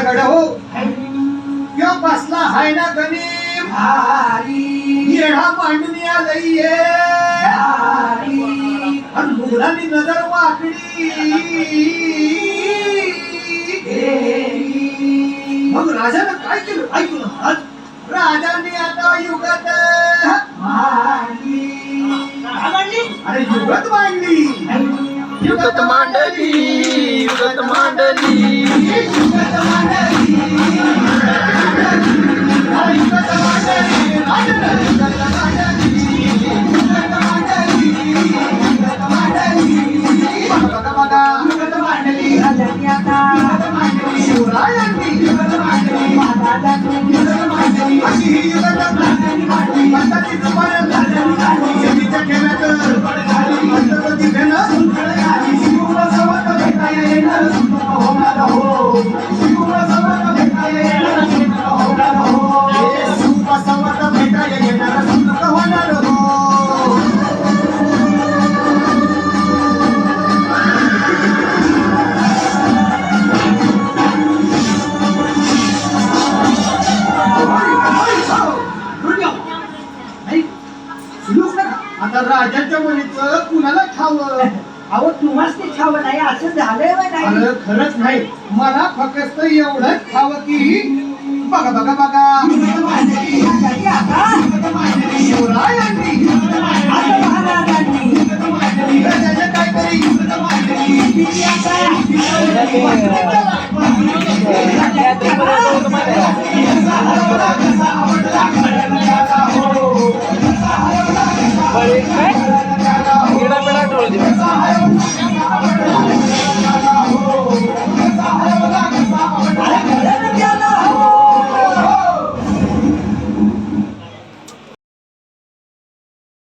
गड हो किंवा बसला हाय ना गणी येढा मांडून आलंय आणि मुलांनी नजर वाकडी मग राजानं काय केलं ऐकून राजाने आता युगात अरे युगत मांडली युगत मांडली युगत मांडली युगत मांडली युगत मांडली शिवरायांनी अशी ही युगत मांडली आता राजाच्या मुलीचं कुणाला खावं अहो तुम्हाच ते खावं नाही असं झालंय व नाही अरे खरंच नाही मला फक्त एवढंच खावं की बघा बघा बघा शिवरायांनी राजाच्या काहीतरी